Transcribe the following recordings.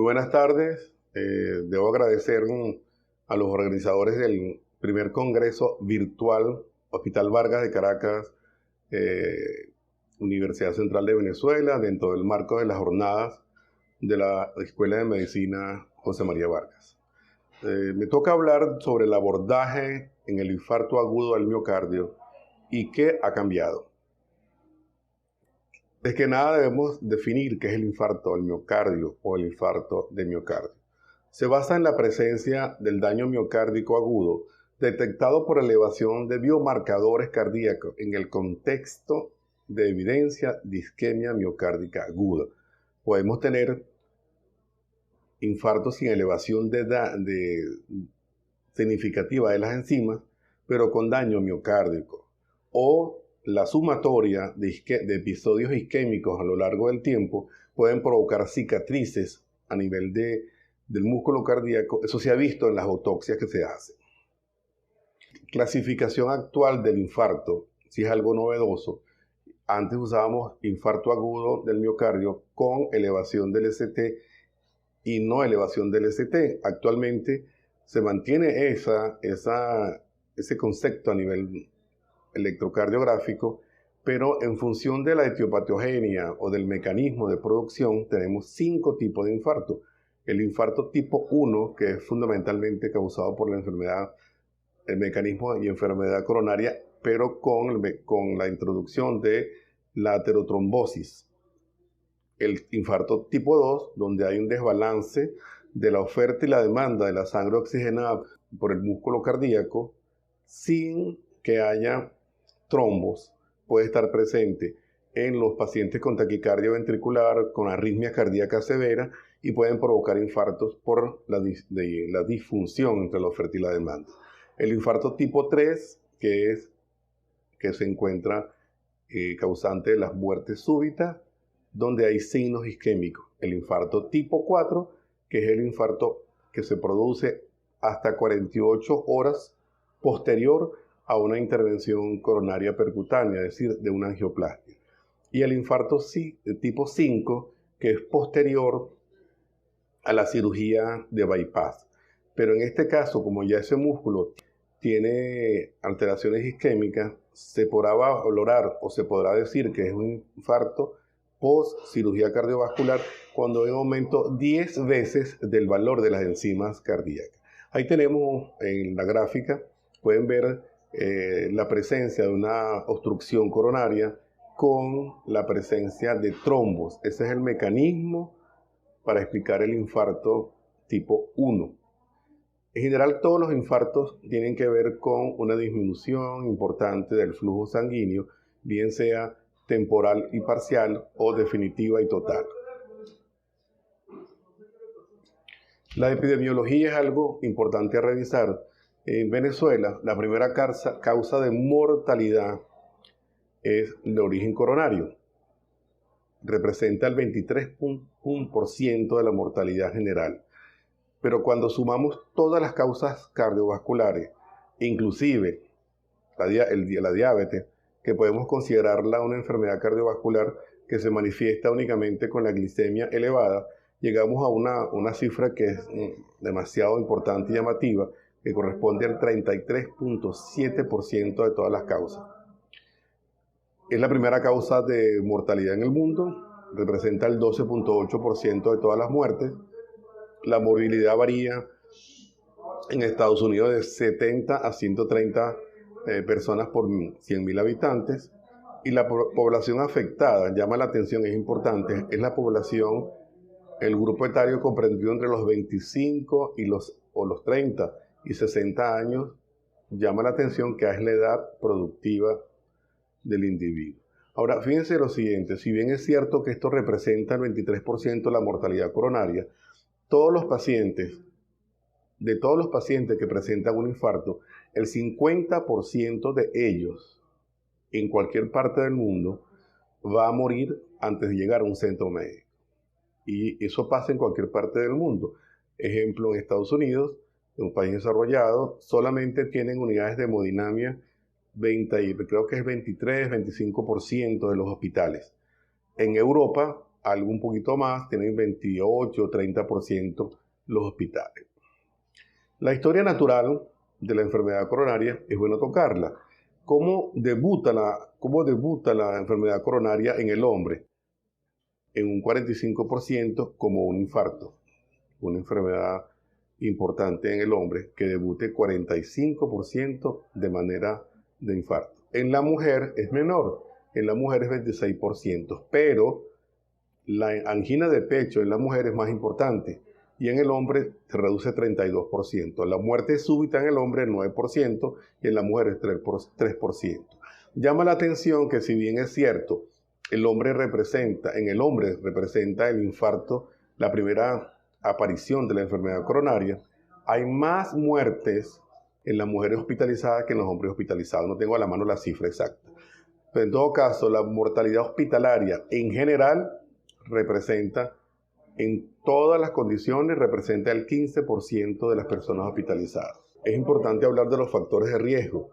buenas tardes. Debo agradecer a los organizadores del primer congreso virtual Hospital Vargas de Caracas, Universidad Central de Venezuela, dentro del marco de las jornadas de la Escuela de Medicina José María Vargas. Me toca hablar sobre el abordaje en el infarto agudo al miocardio y qué ha cambiado. Es que nada debemos definir qué es el infarto al miocardio o el infarto de miocardio. Se basa en la presencia del daño miocárdico agudo detectado por elevación de biomarcadores cardíacos en el contexto de evidencia de isquemia miocárdica aguda. Podemos tener infartos sin elevación significativa de las enzimas, pero con daño miocárdico, o la sumatoria de episodios isquémicos a lo largo del tiempo pueden provocar cicatrices a nivel del músculo cardíaco. Eso se ha visto en las autopsias que se hacen. Clasificación actual del infarto, si es algo novedoso. Antes usábamos infarto agudo del miocardio con elevación del ST y no elevación del ST. Actualmente se mantiene ese concepto a nivel electrocardiográfico, pero en función de la etiopatogenia o del mecanismo de producción tenemos 5 tipos de infarto. El infarto tipo 1, que es fundamentalmente causado por la enfermedad, el mecanismo y enfermedad coronaria, pero con la introducción de la aterotrombosis. El infarto tipo 2, donde hay un desbalance de la oferta y la demanda de la sangre oxigenada por el músculo cardíaco sin que haya trombos, puede estar presente en los pacientes con taquicardia ventricular, con arritmia cardíaca severa, y pueden provocar infartos por la disfunción entre la oferta y la demanda. El infarto tipo 3, que se encuentra causante de las muertes súbitas, donde hay signos isquémicos. El infarto tipo 4, que es el infarto que se produce hasta 48 horas posterior a una intervención coronaria percutánea, es decir, de una angioplastia. Y el infarto tipo 5, que es posterior a la cirugía de bypass. Pero en este caso, como ya ese músculo tiene alteraciones isquémicas, se podrá valorar o se podrá decir que es un infarto post cirugía cardiovascular cuando hay un aumento 10 veces del valor de las enzimas cardíacas. Ahí tenemos en la gráfica, pueden ver la presencia de una obstrucción coronaria con la presencia de trombos. Ese es el mecanismo para explicar el infarto tipo 1. En general, todos los infartos tienen que ver con una disminución importante del flujo sanguíneo, bien sea temporal y parcial o definitiva y total. La epidemiología es algo importante a revisar. En Venezuela, la primera causa de mortalidad es de origen coronario. Representa el 23% de la mortalidad general. Pero cuando sumamos todas las causas cardiovasculares, inclusive la diabetes, que podemos considerarla una enfermedad cardiovascular que se manifiesta únicamente con la glicemia elevada, llegamos a una cifra que es demasiado importante y llamativa, que corresponde al 33.7% de todas las causas. Es la primera causa de mortalidad en el mundo, representa el 12.8% de todas las muertes. La morbilidad varía en Estados Unidos de 70 a 130 personas por 100.000 habitantes. Y la población afectada, llama la atención, es importante, es la población, el grupo etario comprendido entre los 25 los 30 y 60 años, llama la atención que es la edad productiva del individuo. Ahora, fíjense lo siguiente, si bien es cierto que esto representa el 23% de la mortalidad coronaria, de todos los pacientes que presentan un infarto, el 50% de ellos, en cualquier parte del mundo, va a morir antes de llegar a un centro médico. Y eso pasa en cualquier parte del mundo. Ejemplo, en Estados Unidos, en un país desarrollado, solamente tienen unidades de hemodinamia creo que es 23-25% de los hospitales. En Europa algo un poquito más, tienen 28 o 30% los hospitales. La historia natural de la enfermedad coronaria es bueno tocarla. ¿Cómo debuta la enfermedad coronaria en el hombre? En un 45% como un infarto, una enfermedad importante en el hombre que debute 45% de manera de infarto. En la mujer es menor, en la mujer es 26%, pero la angina de pecho en la mujer es más importante y en el hombre se reduce 32%. La muerte súbita en el hombre es 9% y en la mujer es 3%. Llama la atención que si bien es cierto, en el hombre representa el infarto, la primera aparición de la enfermedad coronaria, hay más muertes en las mujeres hospitalizadas que en los hombres hospitalizados. No tengo a la mano la cifra exacta. Pero en todo caso, la mortalidad hospitalaria en general representa, en todas las condiciones, representa el 15% de las personas hospitalizadas. Es importante hablar de los factores de riesgo.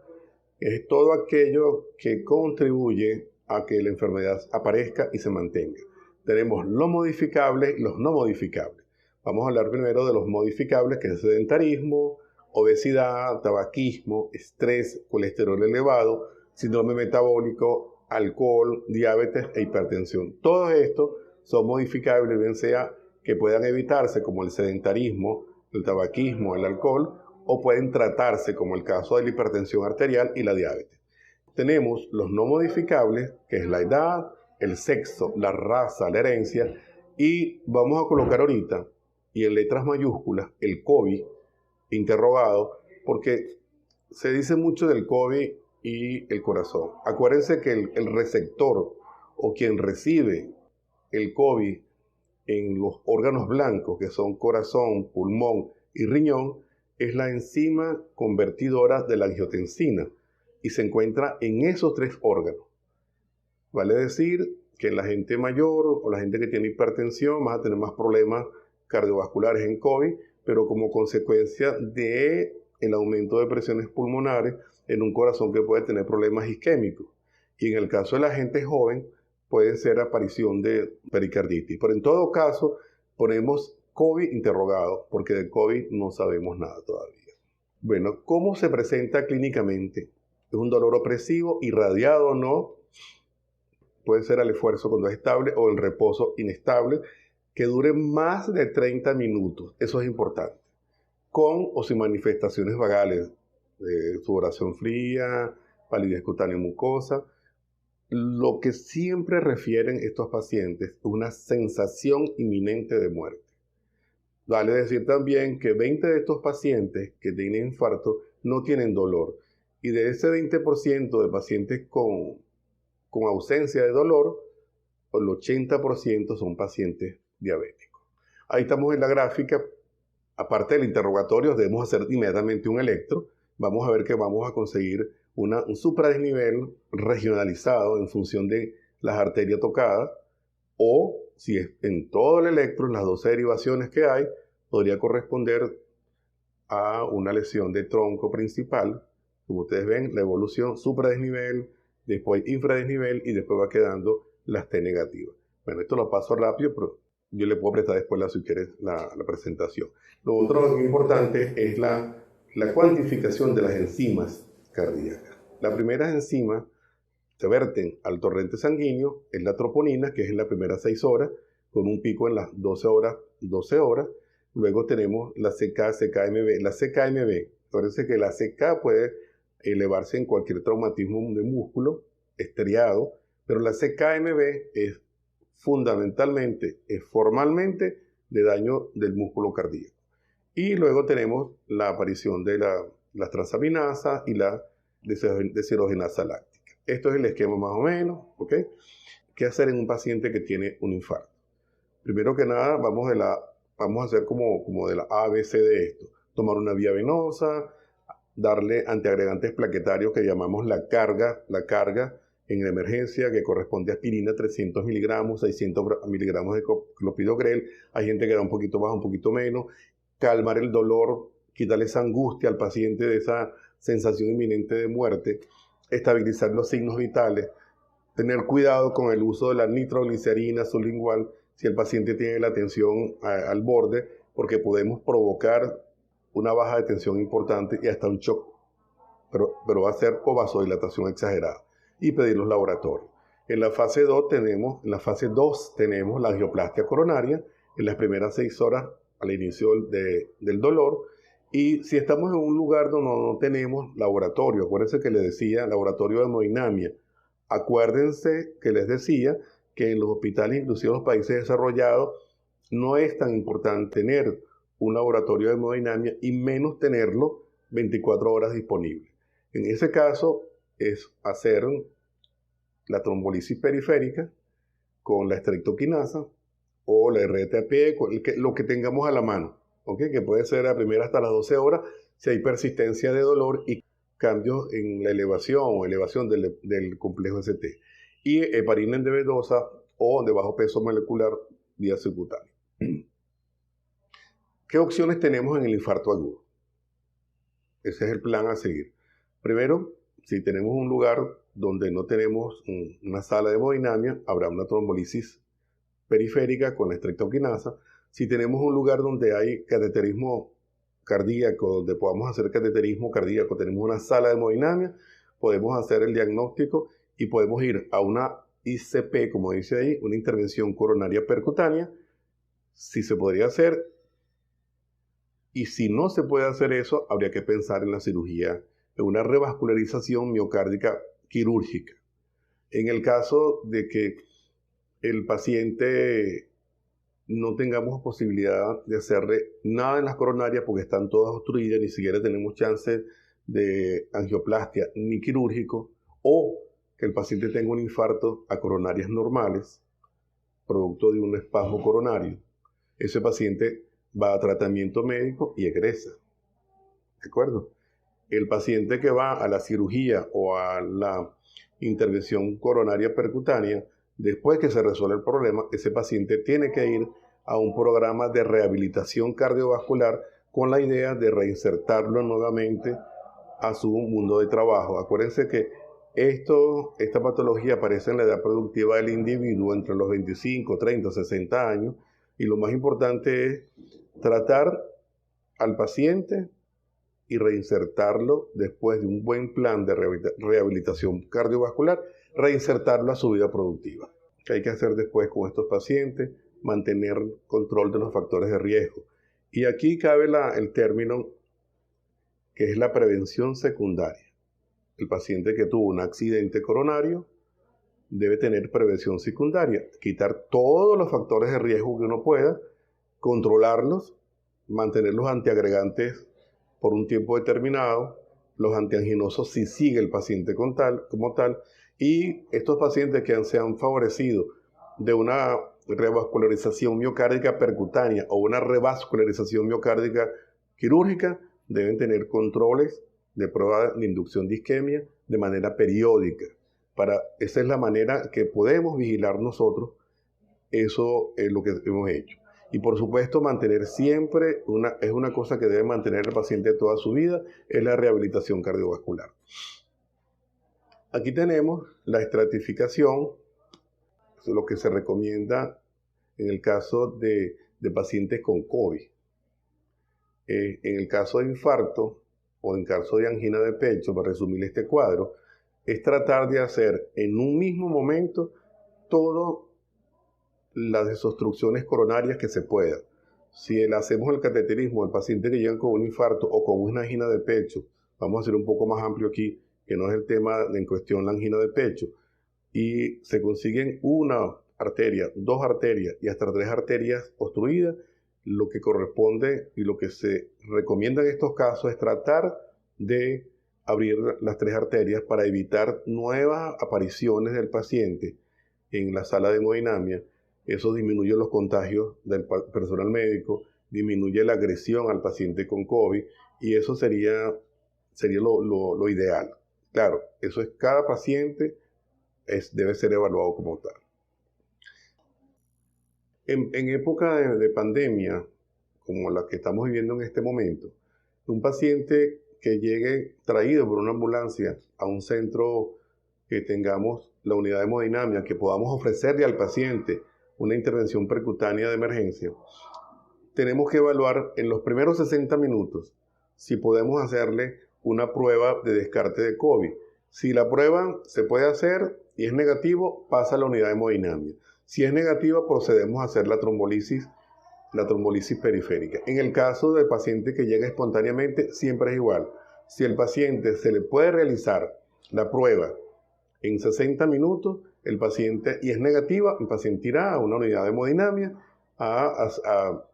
Es todo aquello que contribuye a que la enfermedad aparezca y se mantenga. Tenemos los modificables y los no modificables. Vamos a hablar primero de los modificables, que es sedentarismo, obesidad, tabaquismo, estrés, colesterol elevado, síndrome metabólico, alcohol, diabetes e hipertensión. Todo esto son modificables, bien sea que puedan evitarse, como el sedentarismo, el tabaquismo, el alcohol, o pueden tratarse, como el caso de la hipertensión arterial y la diabetes. Tenemos los no modificables, que es la edad, el sexo, la raza, la herencia, y vamos a colocar ahorita, y en letras mayúsculas, el COVID interrogado, porque se dice mucho del COVID y el corazón. Acuérdense que el receptor o quien recibe el COVID en los órganos blancos, que son corazón, pulmón y riñón, es la enzima convertidora de la angiotensina y se encuentra en esos 3 órganos. Vale decir que la gente mayor o la gente que tiene hipertensión va a tener más problemas cardiovasculares en COVID, pero como consecuencia del aumento de presiones pulmonares en un corazón que puede tener problemas isquémicos. Y en el caso de la gente joven, puede ser aparición de pericarditis. Pero en todo caso, ponemos COVID interrogado, porque de COVID no sabemos nada todavía. Bueno, ¿cómo se presenta clínicamente? ¿Es un dolor opresivo, irradiado o no? Puede ser al esfuerzo cuando es estable o el reposo inestable, que dure más de 30 minutos. Eso es importante. Con o sin manifestaciones vagales, sudoración fría, palidez cutánea mucosa. Lo que siempre refieren estos pacientes es una sensación inminente de muerte. Vale decir también que 20 de estos pacientes que tienen infarto no tienen dolor. Y de ese 20% de pacientes con ausencia de dolor, el 80% son pacientes diabéticos. Ahí estamos en la gráfica. Aparte del interrogatorio, debemos hacer inmediatamente un electro. Vamos a ver que vamos a conseguir un supradesnivel regionalizado en función de las arterias tocadas, o si es en todo el electro, en las 12 derivaciones que hay, podría corresponder a una lesión de tronco principal. Como ustedes ven, la evolución supradesnivel, después infradesnivel y después va quedando las T negativas. Bueno, esto lo paso rápido, pero yo le puedo prestar después, si quieres, la presentación. Lo otro importante es la cuantificación de las enzimas cardíacas. La primera enzima se verten al torrente sanguíneo es la troponina, que es en las primeras 6 horas, con un pico en las 12 horas. Luego tenemos la CK-CKMB. La CKMB, parece que la CK puede elevarse en cualquier traumatismo de músculo estriado, pero la CKMB es fundamentalmente, formalmente, de daño del músculo cardíaco. Y luego tenemos la aparición de las transaminasas y la deshidrogenasa láctica. Esto es el esquema más o menos, ¿ok? ¿Qué hacer en un paciente que tiene un infarto? Primero que nada, vamos a hacer como de la ABC de esto. Tomar una vía venosa, darle antiagregantes plaquetarios que llamamos la carga en la emergencia, que corresponde a aspirina 300 miligramos, 600 miligramos de clopidogrel. Hay gente que da un poquito más, un poquito menos. Calmar el dolor, quitarle esa angustia al paciente de esa sensación inminente de muerte, estabilizar los signos vitales, tener cuidado con el uso de la nitroglicerina sublingual, si el paciente tiene la tensión al borde, porque podemos provocar una baja de tensión importante y hasta un shock, pero va a ser o vasodilatación exagerada, y pedir los laboratorios. En la fase 2 tenemos la angioplastia coronaria en las primeras 6 horas al inicio del dolor. Y si estamos en un lugar donde no tenemos laboratorio, acuérdense que les decía laboratorio de hemodinamia, acuérdense que les decía que en los hospitales, inclusive en los países desarrollados, no es tan importante tener un laboratorio de hemodinamia y menos tenerlo 24 horas disponible. En ese caso es hacer la trombolisis periférica con la estreptoquinasa o la RTAP, lo que tengamos a la mano, ¿okay? Que puede ser a primera hasta las 12 horas si hay persistencia de dolor y cambios en la elevación del complejo ST. Y heparina endovenosa o de bajo peso molecular vía subcutánea. ¿Qué opciones tenemos en el infarto agudo? Ese es el plan a seguir. Primero, si tenemos un lugar donde no tenemos una sala de hemodinamia, habrá una trombolisis periférica con la estreptoquinasa. Si tenemos un lugar donde hay cateterismo cardíaco, donde podamos hacer cateterismo cardíaco, tenemos una sala de hemodinamia, podemos hacer el diagnóstico y podemos ir a una ICP, como dice ahí, una intervención coronaria percutánea, si se podría hacer. Y si no se puede hacer eso, habría que pensar en la cirugía, en una revascularización miocárdica quirúrgica. En el caso de que el paciente no tengamos posibilidad de hacerle nada en las coronarias porque están todas obstruidas, ni siquiera tenemos chance de angioplastia ni quirúrgico, o que el paciente tenga un infarto a coronarias normales, producto de un espasmo coronario, ese paciente va a tratamiento médico y egresa. ¿De acuerdo? El paciente que va a la cirugía o a la intervención coronaria percutánea, después que se resuelve el problema, ese paciente tiene que ir a un programa de rehabilitación cardiovascular con la idea de reinsertarlo nuevamente a su mundo de trabajo. Acuérdense que esta patología aparece en la edad productiva del individuo entre los 25, 30, 60 años, y lo más importante es tratar al paciente y reinsertarlo después de un buen plan de rehabilitación cardiovascular, reinsertarlo a su vida productiva. ¿Qué hay que hacer después con estos pacientes? Mantener control de los factores de riesgo. Y aquí cabe el término que es la prevención secundaria. El paciente que tuvo un accidente coronario debe tener prevención secundaria, quitar todos los factores de riesgo que uno pueda, controlarlos, mantener los antiagregantes por un tiempo determinado, los antianginosos si sigue el paciente como tal, y estos pacientes que se han favorecido de una revascularización miocárdica percutánea o una revascularización miocárdica quirúrgica deben tener controles de prueba de inducción de isquemia de manera periódica. Esa es la manera que podemos vigilar nosotros. Eso es lo que hemos hecho. Y por supuesto, mantener siempre, es una cosa que debe mantener el paciente toda su vida, es la rehabilitación cardiovascular. Aquí tenemos la estratificación, lo que se recomienda en el caso de pacientes con COVID. En el caso de infarto o en caso de angina de pecho, para resumir este cuadro, es tratar de hacer en un mismo momento todas las desobstrucciones coronarias que se puedan. Si hacemos el cateterismo del paciente que llega con un infarto o con una angina de pecho, vamos a hacer un poco más amplio aquí, que no es el tema en cuestión la angina de pecho, y se consiguen una arteria, 2 arterias y hasta 3 arterias obstruidas, lo que corresponde y lo que se recomienda en estos casos es tratar de abrir las 3 arterias para evitar nuevas apariciones del paciente en la sala de hemodinamia. Eso disminuye los contagios del personal médico, disminuye la agresión al paciente con COVID, y eso sería lo ideal. Claro, eso es cada paciente debe ser evaluado como tal. En época de pandemia, como la que estamos viviendo en este momento, un paciente que llegue traído por una ambulancia a un centro que tengamos la unidad de hemodinamia, que podamos ofrecerle al paciente una intervención percutánea de emergencia, tenemos que evaluar en los primeros 60 minutos si podemos hacerle una prueba de descarte de COVID. Si la prueba se puede hacer y es negativo, pasa a la unidad de hemodinamia. Si es negativa, procedemos a hacer la trombolisis periférica. En el caso del paciente que llega espontáneamente, siempre es igual. Si el paciente se le puede realizar la prueba en 60 minutos, el paciente, y es negativa, el paciente irá a una unidad de hemodinamia a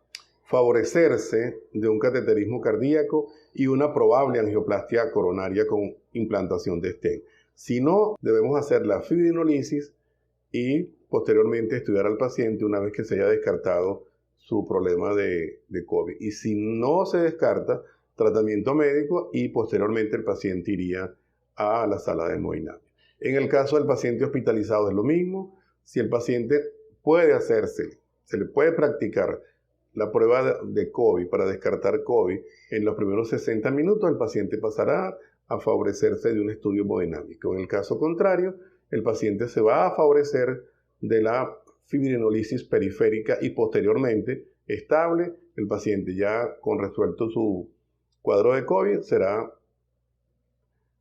favorecerse de un cateterismo cardíaco y una probable angioplastia coronaria con implantación de stent. Si no, debemos hacer la fibrinolisis y posteriormente estudiar al paciente una vez que se haya descartado su problema de COVID. Y si no se descarta, tratamiento médico y posteriormente el paciente iría a la sala de hemodinamia. En el caso del paciente hospitalizado es lo mismo. Si el paciente puede hacerse, se le puede practicar la prueba de COVID para descartar COVID en los primeros 60 minutos, el paciente pasará a favorecerse de un estudio hemodinámico. En el caso contrario, el paciente se va a favorecer de la fibrinolisis periférica y posteriormente, estable, el paciente ya con resuelto su cuadro de COVID será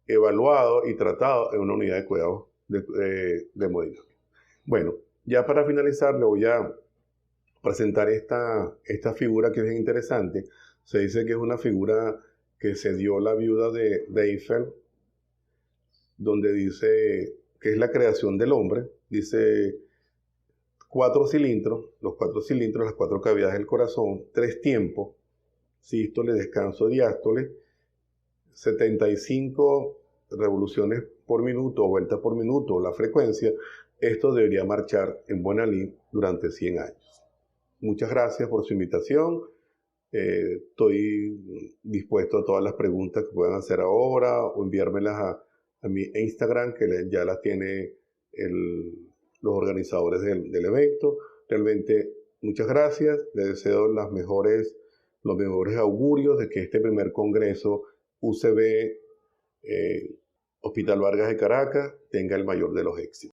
evaluado y tratado en una unidad de cuidados de hemodinámica. Bueno, ya para finalizar le voy a presentar esta figura que es bien interesante. Se dice que es una figura que se dio la viuda de Eiffel, donde dice que es la creación del hombre. Dice 4 cilindros, los 4 cilindros, las 4 cavidades del corazón, 3 tiempos, sístole, descanso, diástole, 75 revoluciones por minuto o vueltas por minuto, la frecuencia. Esto debería marchar en buena línea durante 100 años. Muchas gracias por su invitación. Estoy dispuesto a todas las preguntas que puedan hacer ahora o enviármelas a mi Instagram, que ya las tiene los organizadores del evento. Realmente, muchas gracias. Les deseo los mejores augurios de que este primer congreso UCB Hospital Vargas de Caracas tenga el mayor de los éxitos.